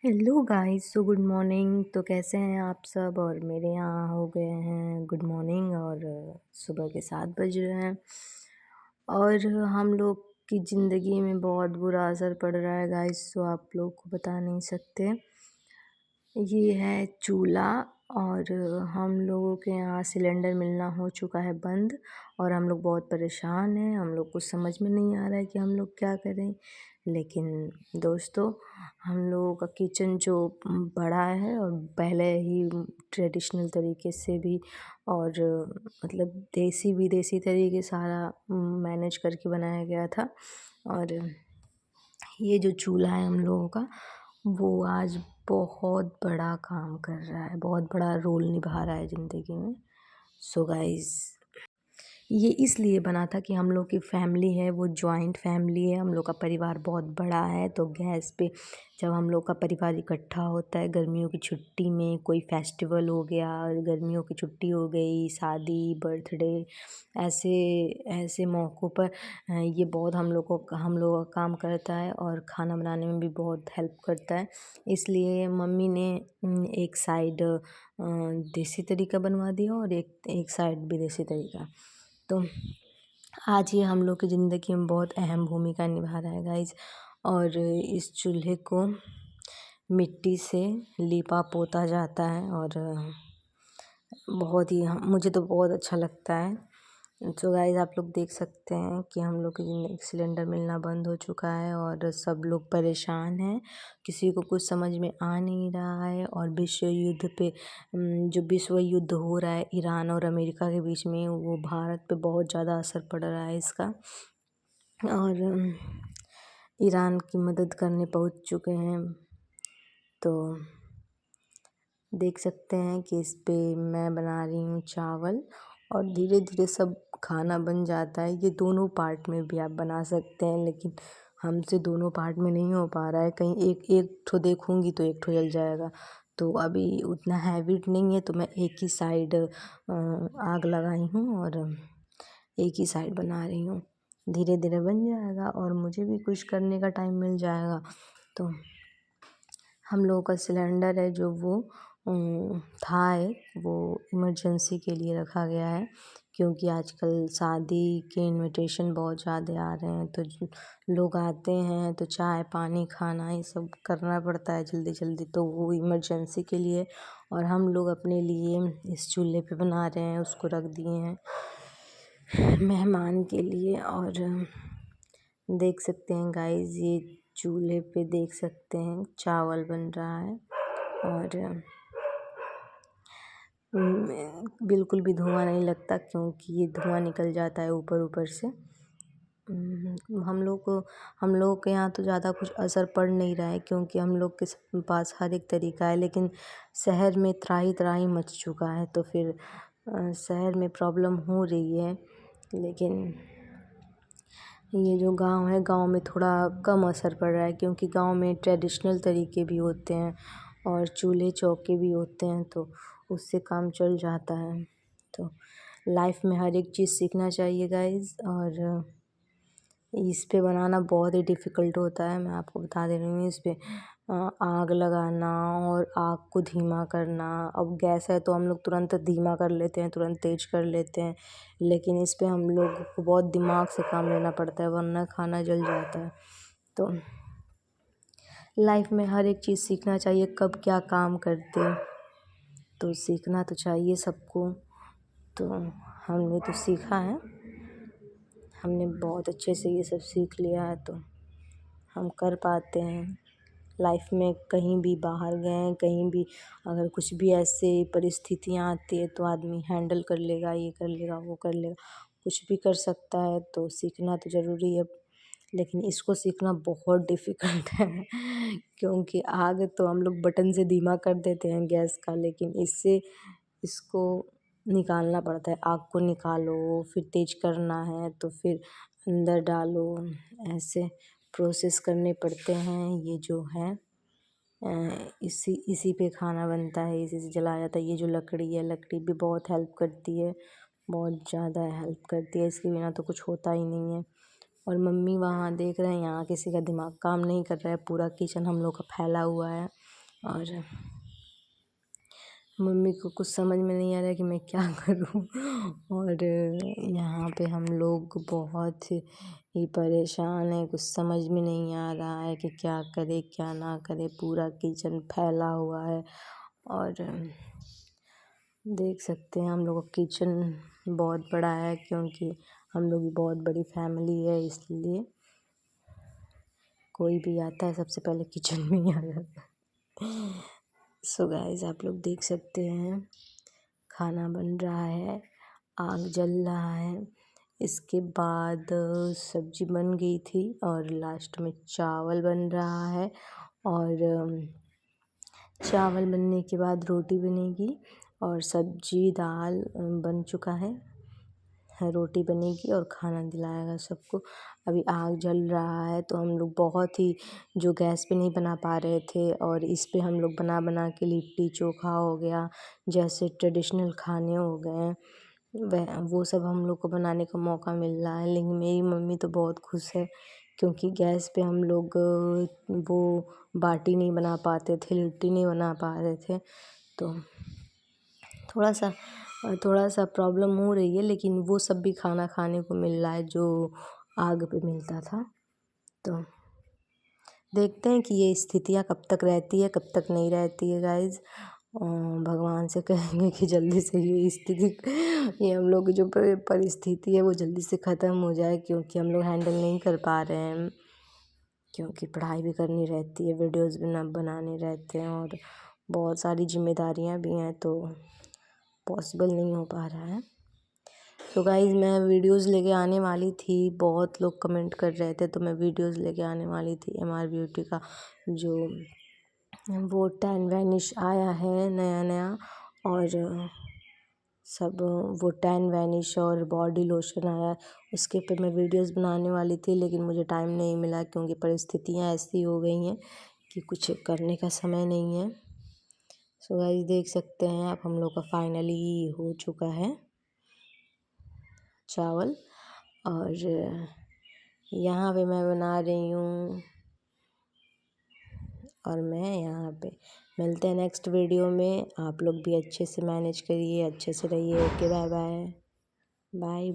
Hello guys, so good morning. तो कैसे हैं आप सब? और मेरे यहाँ हो गए हैं गुड मॉर्निंग और सुबह के 7 बज रहे हैं। और हम लोग की ज़िंदगी में बहुत बुरा असर पड़ रहा है गाइस, तो आप लोग को बता नहीं सकते। ये है चूल्हा। और हम लोगों के यहाँ सिलेंडर मिलना हो चुका है बंद। और हम लोग बहुत परेशान हैं, हम लोग को समझ में नहीं आ रहा है कि हम लोग क्या करें। लेकिन दोस्तों, हम लोगों का किचन जो बड़ा है और पहले ही ट्रेडिशनल तरीके से भी और मतलब देसी विदेशी तरीके सारा मैनेज करके बनाया गया था। और ये जो चूल्हा है हम लोगों का, वो आज बहुत बड़ा काम कर रहा है, बहुत बड़ा रोल निभा रहा है ज़िंदगी में। सो गाइस, ये इसलिए बना था कि हम लोग की फैमिली है वो जॉइंट फैमिली है, हम लोग का परिवार बहुत बड़ा है। तो गैस पे जब हम लोग का परिवार इकट्ठा होता है गर्मियों की छुट्टी में, कोई फेस्टिवल हो गया, गर्मियों की छुट्टी हो गई, शादी, बर्थडे, ऐसे ऐसे मौक़ों पर ये बहुत हम लोगों का काम करता है और खाना बनाने में भी बहुत हेल्प करता है। इसलिए मम्मी ने एक साइड देसी तरीका बनवा दिया और एक एक साइड विदेशी तरीका। तो आज ये हम लोग की ज़िंदगी में बहुत अहम भूमिका निभा रहा है गाइस। और इस चूल्हे को मिट्टी से लिपा पोता जाता है और बहुत ही मुझे तो बहुत अच्छा लगता है। तो गाइस, आप लोग देख सकते हैं कि हम लोग की ज़िंदगी सिलेंडर मिलना बंद हो चुका है और सब लोग परेशान हैं। किसी को कुछ समझ में आ नहीं रहा है। और विश्व युद्ध पे जो विश्व युद्ध हो रहा है ईरान और अमेरिका के बीच में, वो भारत पे बहुत ज़्यादा असर पड़ रहा है इसका। और ईरान की मदद करने पहुंच चुके हैं। तो देख सकते हैं कि इस पे मैं बना रही हूँ चावल और धीरे धीरे सब खाना बन जाता है। ये दोनों पार्ट में भी आप बना सकते हैं, लेकिन हमसे दोनों पार्ट में नहीं हो पा रहा है। कहीं एक एक ठो देखूँगी तो एक ठो जल जाएगा। तो अभी उतना हैबिट नहीं है, तो मैं एक ही साइड आग लगाई हूँ और एक ही साइड बना रही हूँ। धीरे धीरे बन जाएगा और मुझे भी कुछ करने का टाइम मिल जाएगा। तो हम लोगों का सिलेंडर है जो वो था एक, वो इमरजेंसी के लिए रखा गया है। क्योंकि आजकल शादी के इनविटेशन बहुत ज़्यादा आ रहे हैं, तो लोग आते हैं तो चाय पानी खाना ये सब करना पड़ता है जल्दी जल्दी, तो वो इमरजेंसी के लिए। और हम लोग अपने लिए इस चूल्हे पे बना रहे हैं, उसको रख दिए हैं मेहमान के लिए। और देख सकते हैं गाइस, ये चूल्हे पे देख सकते हैं चावल बन रहा है और बिल्कुल भी धुआं नहीं लगता, क्योंकि ये धुआं निकल जाता है ऊपर ऊपर से। हम लोग के यहाँ तो ज़्यादा कुछ असर पड़ नहीं रहा है, क्योंकि हम लोग के पास हर एक तरीका है। लेकिन शहर में त्राही त्राही मच चुका है, तो फिर शहर में प्रॉब्लम हो रही है। लेकिन ये जो गांव है, गांव में थोड़ा कम असर पड़ रहा है, क्योंकि गांव में ट्रेडिशनल तरीके भी होते हैं और चूल्हे चौके भी होते हैं, तो उससे काम चल जाता है। तो लाइफ में हर एक चीज़ सीखना चाहिए गाइस। और इस पे बनाना बहुत ही डिफ़िकल्ट होता है, मैं आपको बता दे रही हूँ। इस पे आग लगाना और आग को धीमा करना। अब गैस है तो हम लोग तुरंत धीमा कर लेते हैं, तुरंत तेज कर लेते हैं, लेकिन इस पे हम लोग को बहुत दिमाग से काम लेना पड़ता है, वरना खाना जल जाता है। तो लाइफ में हर एक चीज़ सीखना चाहिए, कब क्या काम करते हैं, तो सीखना तो चाहिए सबको। तो हमने तो सीखा है, हमने बहुत अच्छे से ये सब सीख लिया है, तो हम कर पाते हैं। लाइफ में कहीं भी बाहर गए, कहीं भी अगर कुछ भी ऐसे परिस्थितियाँ आती है, तो आदमी हैंडल कर लेगा, ये कर लेगा, वो कर लेगा, कुछ भी कर सकता है। तो सीखना तो ज़रूरी है, लेकिन इसको सीखना बहुत डिफ़िकल्ट है क्योंकि आग तो हम लोग बटन से धीमा कर देते हैं गैस का, लेकिन इसको निकालना पड़ता है। आग को निकालो, फिर तेज करना है तो फिर अंदर डालो, ऐसे प्रोसेस करने पड़ते हैं। ये जो है इसी पे खाना बनता है, इसी से जलाया जाता है। ये जो लकड़ी है, लकड़ी भी बहुत हेल्प करती है, बहुत ज़्यादा हेल्प करती है, इसके बिना तो कुछ होता ही नहीं है। और मम्मी वहाँ देख रहे हैं, यहाँ किसी का दिमाग काम नहीं कर रहा है, पूरा किचन हम लोग का फैला हुआ है। और मम्मी को कुछ समझ में नहीं आ रहा है कि मैं क्या करूं। और यहाँ पे हम लोग बहुत ही परेशान हैं, कुछ समझ में नहीं आ रहा है कि क्या करे क्या ना करे, पूरा किचन फैला हुआ है। और देख सकते हैं हम लोग का किचन बहुत बड़ा है, क्योंकि हम लोग की बहुत बड़ी फैमिली है, इसलिए कोई भी आता है सबसे पहले किचन में ही आ जाता है। सो गाइस, आप लोग देख सकते हैं खाना बन रहा है, आग जल रहा है। इसके बाद सब्जी बन गई थी और लास्ट में चावल बन रहा है। और चावल बनने के बाद रोटी बनेगी और सब्जी दाल बन चुका है, रोटी बनेगी और खाना दिलाएगा सबको। अभी आग जल रहा है, तो हम लोग बहुत ही जो गैस पे नहीं बना पा रहे थे, और इस पे हम लोग बना बना के लिट्टी चोखा हो गया, जैसे ट्रेडिशनल खाने हो गए, वह वो सब हम लोग को बनाने का मौका मिल रहा है। लेकिन मेरी मम्मी तो बहुत खुश है, क्योंकि गैस पे हम लोग वो बाटी नहीं बना पाते थे, लिट्टी नहीं बना पा रहे थे, तो थोड़ा सा प्रॉब्लम हो रही है। लेकिन वो सब भी खाना खाने को मिल रहा है जो आग पे मिलता था। तो देखते हैं कि ये स्थितियाँ कब तक रहती है, कब तक नहीं रहती है गाइज। भगवान से कहेंगे कि जल्दी से ये स्थिति, ये हम लोग की जो परिस्थिति है वो जल्दी से ख़त्म हो जाए, क्योंकि हम लोग हैंडल नहीं कर पा रहे हैं, क्योंकि पढ़ाई भी करनी रहती है, वीडियोज़ भी बनाने रहते हैं, और बहुत सारी जिम्मेदारियाँ भी हैं, तो पॉसिबल नहीं हो पा रहा है। तो गाइज़, मैं वीडियोज़ लेके आने वाली थी, बहुत लोग कमेंट कर रहे थे, तो मैं वीडियोज़ लेके आने वाली थी। MR ब्यूटी का जो वो टैन वैनिश आया है नया नया, और सब वो टैन वैनिश और बॉडी लोशन आया, उसके पे मैं वीडियोज़ बनाने वाली थी, लेकिन मुझे टाइम नहीं मिला, क्योंकि परिस्थितियाँ ऐसी हो गई हैं कि कुछ करने का समय नहीं है। सो गाइस, देख सकते हैं आप, हम लोग का फाइनली हो चुका है चावल। और यहाँ पे मैं बना रही हूँ, और मैं यहाँ पे मिलते हैं नेक्स्ट वीडियो में। आप लोग भी अच्छे से मैनेज करिए, अच्छे से रहिए। Okay, bye bye bye.